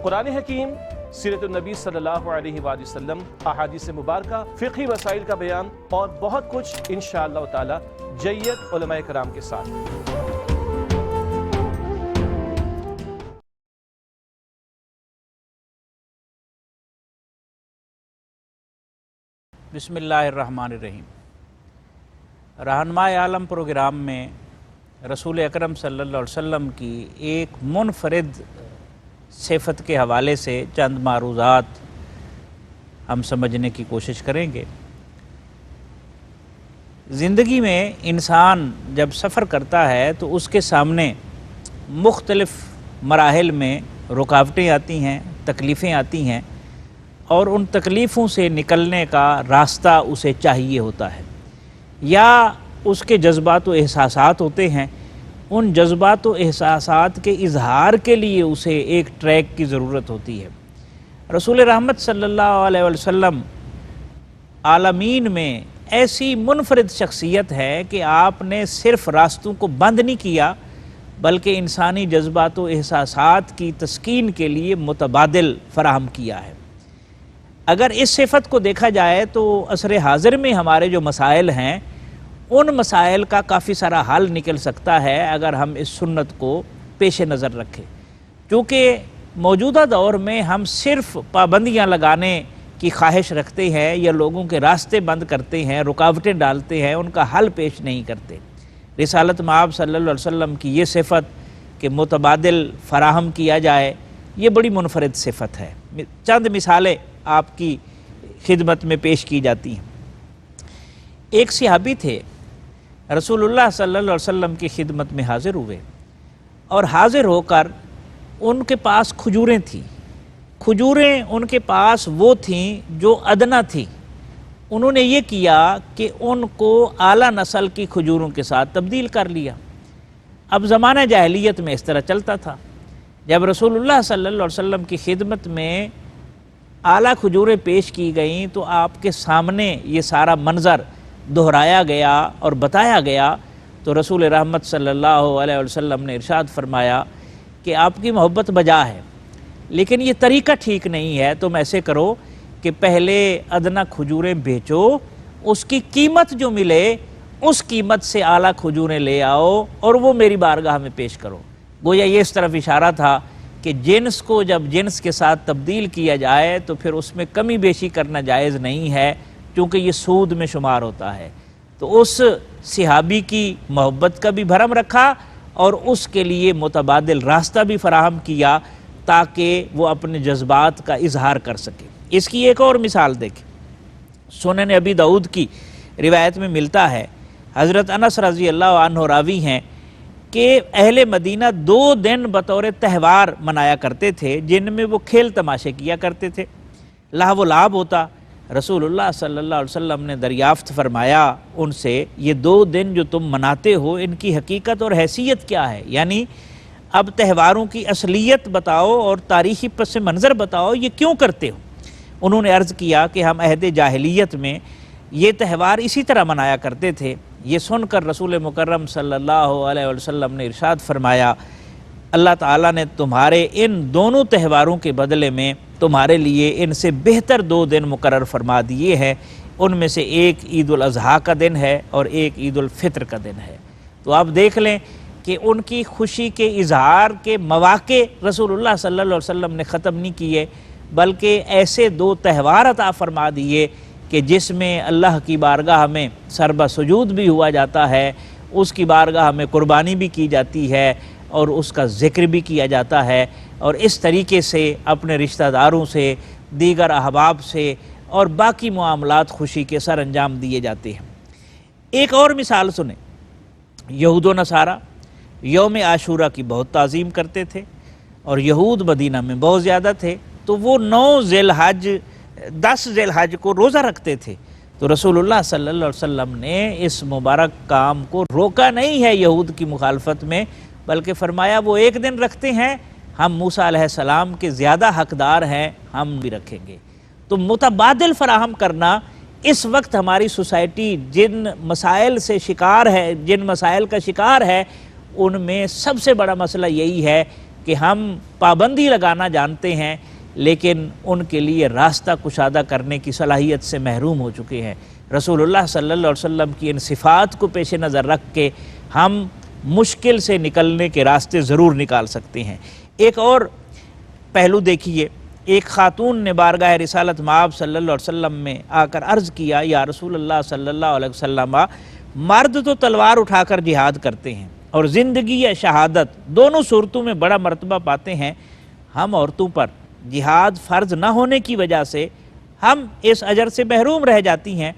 قرآن حکیم، سیرت النبی صلی اللہ علیہ وآلہ وسلم، احادیث مبارکہ، فقہی مسائل کا بیان اور بہت کچھ انشاءاللہ تعالی جید علماء کرام کے ساتھ۔ بسم اللہ الرحمن الرحیم۔ رہنمائے عالم پروگرام میں رسول اکرم صلی اللہ علیہ وسلم کی ایک منفرد صفت کے حوالے سے چند معروضات ہم سمجھنے کی کوشش کریں گے۔ زندگی میں انسان جب سفر کرتا ہے تو اس کے سامنے مختلف مراحل میں رکاوٹیں آتی ہیں، تکلیفیں آتی ہیں، اور ان تکلیفوں سے نکلنے کا راستہ اسے چاہیے ہوتا ہے، یا اس کے جذبات و احساسات ہوتے ہیں، ان جذبات و احساسات کے اظہار کے لیے اسے ایک ٹریک کی ضرورت ہوتی ہے۔ رسول رحمت صلی اللہ علیہ وسلم عالمین میں ایسی منفرد شخصیت ہے کہ آپ نے صرف راستوں کو بند نہیں کیا بلکہ انسانی جذبات و احساسات کی تسکین کے لیے متبادل فراہم کیا ہے۔ اگر اس صفت کو دیکھا جائے تو عصر حاضر میں ہمارے جو مسائل ہیں ان مسائل کا کافی سارا حل نکل سکتا ہے اگر ہم اس سنت کو پیش نظر رکھیں، کیونکہ موجودہ دور میں ہم صرف پابندیاں لگانے کی خواہش رکھتے ہیں یا لوگوں کے راستے بند کرتے ہیں، رکاوٹیں ڈالتے ہیں، ان کا حل پیش نہیں کرتے۔ رسالت مآب صلی اللہ علیہ وسلم کی یہ صفت کہ متبادل فراہم کیا جائے، یہ بڑی منفرد صفت ہے۔ چند مثالیں آپ کی خدمت میں پیش کی جاتی ہیں۔ ایک صحابی تھے، رسول اللہ صلی اللہ علیہ وسلم کی خدمت میں حاضر ہوئے، اور حاضر ہو کر ان کے پاس کھجوریں تھیں۔ کھجوریں ان کے پاس وہ تھیں جو ادنا تھیں۔ انہوں نے یہ کیا کہ ان کو اعلیٰ نسل کی کھجوروں کے ساتھ تبدیل کر لیا۔ اب زمانہ جاہلیت میں اس طرح چلتا تھا، جب رسول اللہ صلی اللہ علیہ وسلم کی خدمت میں اعلیٰ کھجوریں پیش کی گئیں تو آپ کے سامنے یہ سارا منظر دہرایا گیا اور بتایا گیا، تو رسول رحمت صلی اللہ علیہ وسلم نے ارشاد فرمایا کہ آپ کی محبت بجا ہے، لیکن یہ طریقہ ٹھیک نہیں ہے۔ تم ایسے کرو کہ پہلے ادنا کھجوریں بیچو، اس کی قیمت جو ملے اس قیمت سے اعلیٰ کھجوریں لے آؤ اور وہ میری بارگاہ میں پیش کرو۔ گویا یہ اس طرف اشارہ تھا کہ جنس کو جب جنس کے ساتھ تبدیل کیا جائے تو پھر اس میں کمی بیشی کرنا جائز نہیں ہے، کیونکہ یہ سود میں شمار ہوتا ہے۔ تو اس صحابی کی محبت کا بھی بھرم رکھا اور اس کے لیے متبادل راستہ بھی فراہم کیا تاکہ وہ اپنے جذبات کا اظہار کر سکے۔ اس کی ایک اور مثال دیکھیں، سنن ابی داؤد کی روایت میں ملتا ہے، حضرت انس رضی اللہ عنہ راوی ہیں کہ اہل مدینہ 2 دن بطور تہوار منایا کرتے تھے جن میں وہ کھیل تماشے کیا کرتے تھے، لہو و لعب ہوتا۔ رسول اللہ صلی اللہ علیہ وسلم نے دریافت فرمایا ان سے، یہ 2 دن جو تم مناتے ہو ان کی حقیقت اور حیثیت کیا ہے؟ یعنی اب تہواروں کی اصلیت بتاؤ اور تاریخی پس منظر بتاؤ، یہ کیوں کرتے ہو؟ انہوں نے عرض کیا کہ ہم عہد جاہلیت میں یہ تہوار اسی طرح منایا کرتے تھے۔ یہ سن کر رسول مکرم صلی اللہ علیہ وسلم نے ارشاد فرمایا، اللہ تعالیٰ نے تمہارے ان دونوں تہواروں کے بدلے میں تمہارے لیے ان سے بہتر 2 دن مقرر فرما دیے ہیں، ان میں سے ایک عید الاضحیٰ کا دن ہے اور ایک عید الفطر کا دن ہے۔ تو آپ دیکھ لیں کہ ان کی خوشی کے اظہار کے مواقع رسول اللہ صلی اللہ علیہ وسلم نے ختم نہیں کیے، بلکہ ایسے 2 تہوار عطا فرما دیے کہ جس میں اللہ کی بارگاہ میں سربہ سجود بھی ہوا جاتا ہے، اس کی بارگاہ میں قربانی بھی کی جاتی ہے اور اس کا ذکر بھی کیا جاتا ہے، اور اس طریقے سے اپنے رشتہ داروں سے، دیگر احباب سے اور باقی معاملات خوشی کے سر انجام دیے جاتے ہیں۔ ایک اور مثال سنیں، یہود و نصارہ یوم عاشورہ کی بہت تعظیم کرتے تھے، اور یہود مدینہ میں بہت زیادہ تھے، تو وہ 9 ذی الحج 10 ذی الحج کو روزہ رکھتے تھے۔ تو رسول اللہ صلی اللہ علیہ وسلم نے اس مبارک کام کو روکا نہیں ہے یہود کی مخالفت میں، بلکہ فرمایا وہ 1 دن رکھتے ہیں، ہم موسیٰ علیہ السلام کے زیادہ حقدار ہیں، ہم بھی رکھیں گے۔ تو متبادل فراہم کرنا اس وقت ہماری سوسائٹی جن مسائل سے شکار ہے، جن مسائل کا شکار ہے، ان میں سب سے بڑا مسئلہ یہی ہے کہ ہم پابندی لگانا جانتے ہیں لیکن ان کے لیے راستہ کشادہ کرنے کی صلاحیت سے محروم ہو چکے ہیں۔ رسول اللہ صلی اللہ علیہ وسلم کی ان صفات کو پیش نظر رکھ کے ہم مشکل سے نکلنے کے راستے ضرور نکال سکتے ہیں۔ ایک اور پہلو دیکھیے، ایک خاتون نے بارگاہ رسالت مآب صلی اللہ علیہ وسلم میں آ کر عرض کیا، یا رسول اللہ صلی اللہ علیہ وسلم، مرد تو تلوار اٹھا کر جہاد کرتے ہیں اور زندگی یا شہادت دونوں صورتوں میں بڑا مرتبہ پاتے ہیں، ہم عورتوں پر جہاد فرض نہ ہونے کی وجہ سے ہم اس اجر سے محروم رہ جاتی ہیں۔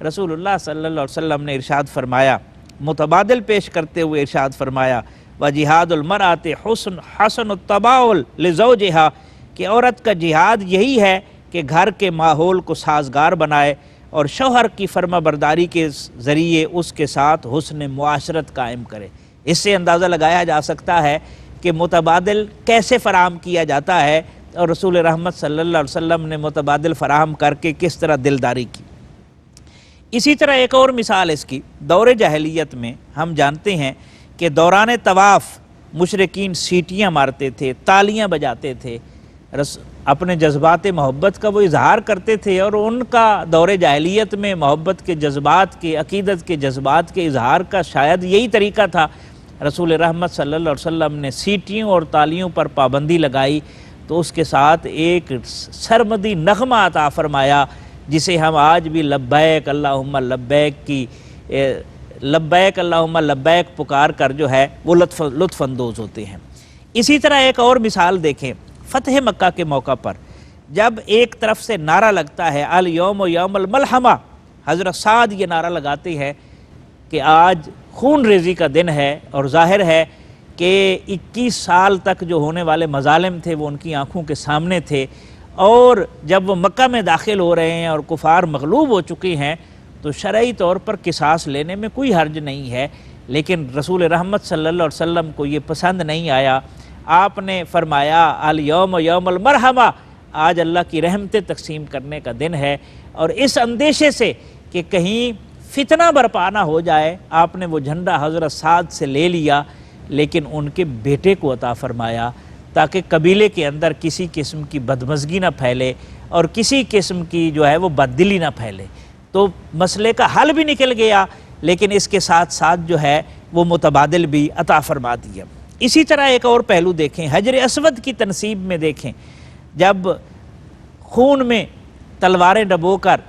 رسول اللہ صلی اللہ علیہ وسلم نے ارشاد فرمایا، متبادل پیش کرتے ہوئے ارشاد فرمایا، وَجِہَادُ الْمَرْأَةِ حَسَنُ التَّبَاعُلِ لِزَوْجِهَا، کہ عورت کا جہاد یہی ہے کہ گھر کے ماحول کو سازگار بنائے اور شوہر کی فرما برداری کے ذریعے اس کے ساتھ حسن معاشرت قائم کرے۔ اس سے اندازہ لگایا جا سکتا ہے کہ متبادل کیسے فراہم کیا جاتا ہے، اور رسول رحمت صلی اللہ علیہ وسلم نے متبادل فراہم کر کے کس طرح دلداری کی۔ اسی طرح ایک اور مثال اس کی، دور جاہلیت میں ہم جانتے ہیں کہ دوران طواف مشرکین سیٹیاں مارتے تھے، تالیاں بجاتے تھے، اپنے جذبات محبت کا وہ اظہار کرتے تھے، اور ان کا دور جاہلیت میں محبت کے جذبات کے، عقیدت کے جذبات کے اظہار کا شاید یہی طریقہ تھا۔ رسول رحمت صلی اللہ علیہ وسلم نے سیٹیوں اور تالیوں پر پابندی لگائی تو اس کے ساتھ ایک سرمدی نغمہ عطا فرمایا، جسے ہم آج بھی لبیک اللہم لبیک کی لبیک اللہم لبیک پکار کر جو ہے وہ لطف اندوز ہوتے ہیں۔ اسی طرح ایک اور مثال دیکھیں، فتح مکہ کے موقع پر جب ایک طرف سے نعرہ لگتا ہے الیوم یوم الملحمہ، حضرت سعد یہ نعرہ لگاتے ہیں کہ آج خون ریزی کا دن ہے، اور ظاہر ہے کہ 21 سال تک جو ہونے والے مظالم تھے وہ ان کی آنکھوں کے سامنے تھے، اور جب وہ مکہ میں داخل ہو رہے ہیں اور کفار مغلوب ہو چکے ہیں تو شرعی طور پر قصاص لینے میں کوئی حرج نہیں ہے، لیکن رسول رحمت صلی اللہ علیہ وسلم کو یہ پسند نہیں آیا۔ آپ نے فرمایا الیوم یوم المرحمہ، آج اللہ کی رحمتیں تقسیم کرنے کا دن ہے، اور اس اندیشے سے کہ کہیں فتنہ برپا نہ ہو جائے آپ نے وہ جھنڈا حضرت سعد سے لے لیا، لیکن ان کے بیٹے کو عطا فرمایا تاکہ قبیلے کے اندر کسی قسم کی بدمزگی نہ پھیلے اور کسی قسم کی جو ہے وہ بددلی نہ پھیلے۔ تو مسئلے کا حل بھی نکل گیا، لیکن اس کے ساتھ ساتھ جو ہے وہ متبادل بھی عطا فرما دیا۔ اسی طرح ایک اور پہلو دیکھیں، حجر اسود کی تنصیب میں دیکھیں، جب خون میں تلواریں ڈبو کر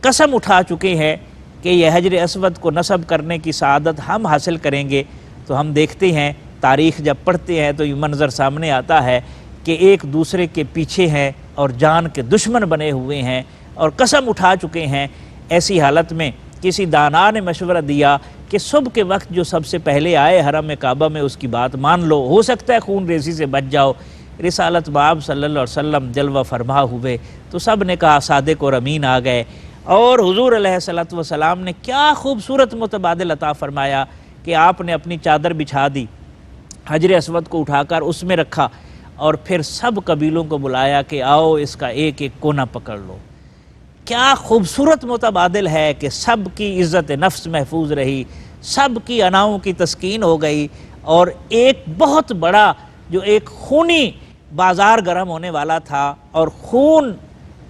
قسم اٹھا چکے ہیں کہ یہ حجر اسود کو نصب کرنے کی سعادت ہم حاصل کریں گے، تو ہم دیکھتے ہیں تاریخ جب پڑھتے ہیں تو یہ منظر سامنے آتا ہے کہ ایک دوسرے کے پیچھے ہیں اور جان کے دشمن بنے ہوئے ہیں اور قسم اٹھا چکے ہیں۔ ایسی حالت میں کسی دانا نے مشورہ دیا کہ صبح کے وقت جو سب سے پہلے آئے حرم کعبہ میں اس کی بات مان لو، ہو سکتا ہے خون ریزی سے بچ جاؤ۔ رسالت مآب صلی اللہ علیہ وسلم جلوہ فرما ہوئے تو سب نے کہا صادق اور امین آ گئے، اور حضور علیہ الصلوۃ والسلام نے کیا خوبصورت متبادل عطا فرمایا کہ آپ نے اپنی چادر بچھا دی، حجر اسود کو اٹھا کر اس میں رکھا، اور پھر سب قبیلوں کو بلایا کہ آؤ اس کا ایک ایک کونا پکڑ لو۔ کیا خوبصورت متبادل ہے کہ سب کی عزت نفس محفوظ رہی، سب کی اناؤں کی تسکین ہو گئی، اور ایک بہت بڑا جو ایک خونی بازار گرم ہونے والا تھا اور خون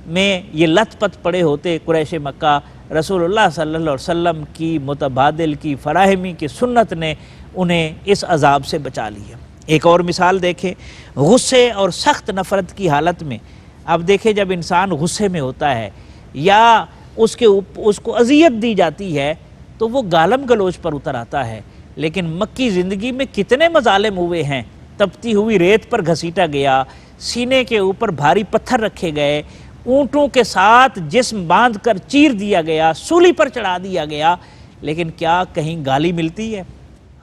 میں یہ لت پت پڑے ہوتے قریش مکہ، رسول اللہ صلی اللہ علیہ وسلم کی متبادل کی فراہمی کی سنت نے انہیں اس عذاب سے بچا لیا۔ ایک اور مثال دیکھیں، غصے اور سخت نفرت کی حالت میں، اب دیکھیں جب انسان غصے میں ہوتا ہے یا اس کو اذیت دی جاتی ہے تو وہ گالم گلوچ پر اتر آتا ہے، لیکن مکی زندگی میں کتنے مظالم ہوئے ہیں، تپتی ہوئی ریت پر گھسیٹا گیا، سینے کے اوپر بھاری پتھر رکھے گئے، اونٹوں کے ساتھ جسم باندھ کر چیر دیا گیا، سولی پر چڑھا دیا گیا، لیکن کیا کہیں گالی ملتی ہے؟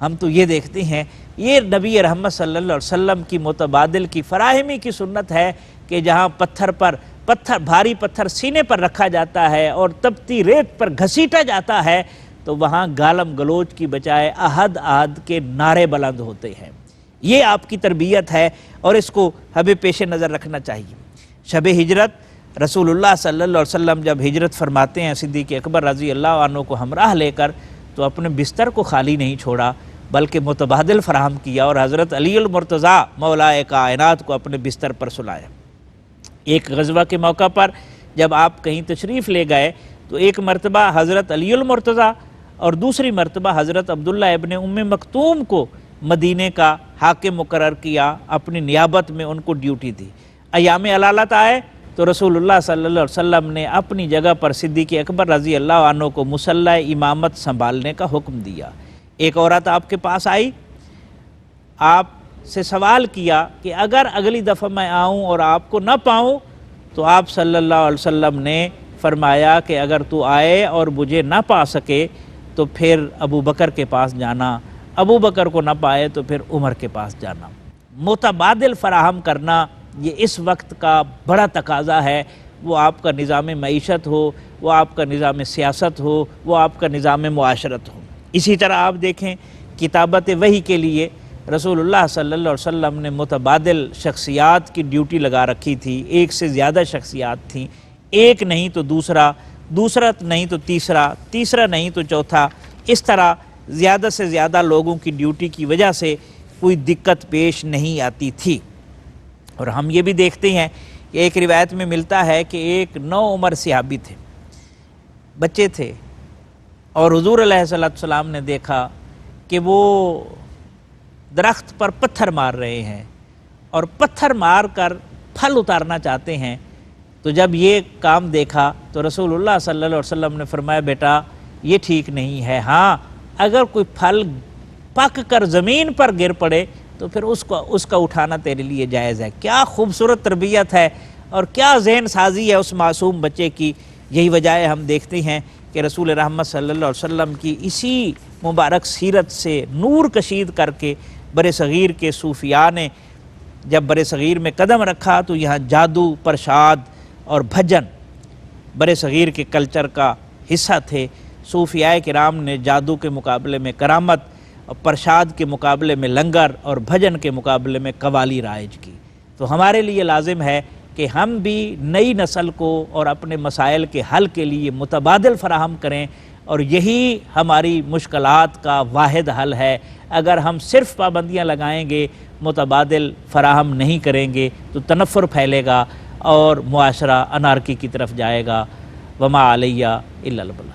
ہم تو یہ دیکھتے ہیں یہ نبی رحمت صلی اللہ علیہ وسلم کی متبادل کی فراہمی کی سنت ہے کہ جہاں بھاری پتھر سینے پر رکھا جاتا ہے اور تپتی ریت پر گھسیٹا جاتا ہے تو وہاں گالم گلوچ کی بجائے احد احد کے نعرے بلند ہوتے ہیں۔ یہ آپ کی تربیت ہے اور اس کو ہمیں پیش نظر رکھنا چاہیے۔ شب ہجرت رسول اللہ صلی اللہ علیہ وسلم جب ہجرت فرماتے ہیں صدیق اکبر رضی اللہ عنہ کو ہمراہ لے کر، تو اپنے بستر کو خالی نہیں چھوڑا، بلکہ متبادل فراہم کیا اور حضرت علی المرتضیٰ مولائے کائنات کو اپنے بستر پر سلایا۔ ایک غزوہ کے موقع پر جب آپ کہیں تشریف لے گئے تو ایک مرتبہ حضرت علی المرتضیٰ اور دوسری مرتبہ حضرت عبداللہ ابن ام مکتوم کو مدینے کا حاکم مقرر کیا، اپنی نیابت میں ان کو ڈیوٹی دی۔ ایام علالت آئے تو رسول اللہ صلی اللہ علیہ وسلم نے اپنی جگہ پر صدیق اکبر رضی اللہ عنہ کو مصلی امامت سنبھالنے کا حکم دیا۔ ایک عورت آپ کے پاس آئی، آپ سے سوال کیا کہ اگر اگلی دفعہ میں آؤں اور آپ کو نہ پاؤں تو آپ صلی اللہ علیہ وسلم نے فرمایا کہ اگر تو آئے اور مجھے نہ پا سکے تو پھر ابو بکر کے پاس جانا، ابو بکر کو نہ پائے تو پھر عمر کے پاس جانا۔ متبادل فراہم کرنا یہ اس وقت کا بڑا تقاضا ہے، وہ آپ کا نظام معیشت ہو، وہ آپ کا نظام سیاست ہو، وہ آپ کا نظام معاشرت ہو۔ اسی طرح آپ دیکھیں کتابت وحی کے لیے رسول اللہ صلی اللہ علیہ وسلم نے متبادل شخصیات کی ڈیوٹی لگا رکھی تھی، ایک سے زیادہ شخصیات تھیں، ایک نہیں تو دوسرا، دوسرا نہیں تو تیسرا، تیسرا نہیں تو چوتھا، اس طرح زیادہ سے زیادہ لوگوں کی ڈیوٹی کی وجہ سے کوئی دقت پیش نہیں آتی تھی۔ اور ہم یہ بھی دیکھتے ہیں کہ ایک روایت میں ملتا ہے کہ ایک نو عمر صحابی تھے، بچے تھے، اور حضور علیہ السلام نے دیکھا کہ وہ درخت پر پتھر مار رہے ہیں اور پتھر مار کر پھل اتارنا چاہتے ہیں۔ تو جب یہ کام دیکھا تو رسول اللہ صلی اللہ علیہ وسلم نے فرمایا بیٹا یہ ٹھیک نہیں ہے، ہاں اگر کوئی پھل پک کر زمین پر گر پڑے تو پھر اس کا اٹھانا تیرے لیے جائز ہے۔ کیا خوبصورت تربیت ہے اور کیا ذہن سازی ہے اس معصوم بچے کی۔ یہی وجہ ہے ہم دیکھتے ہیں کہ رسول رحمت صلی اللہ علیہ وسلم کی اسی مبارک سیرت سے نور کشید کر کے بر صغیر کے صوفیاء نے جب بر صغیر میں قدم رکھا تو یہاں جادو، پرشاد اور بھجن بر صغیر کے کلچر کا حصہ تھے۔ صوفیاء کرام نے جادو کے مقابلے میں کرامت اور پرشاد کے مقابلے میں لنگر اور بھجن کے مقابلے میں قوالی رائج کی۔ تو ہمارے لیے لازم ہے کہ ہم بھی نئی نسل کو اور اپنے مسائل کے حل کے لیے متبادل فراہم کریں، اور یہی ہماری مشکلات کا واحد حل ہے۔ اگر ہم صرف پابندیاں لگائیں گے، متبادل فراہم نہیں کریں گے تو تنفر پھیلے گا اور معاشرہ انارکی کی طرف جائے گا۔ وما علیہ الا البلاغ۔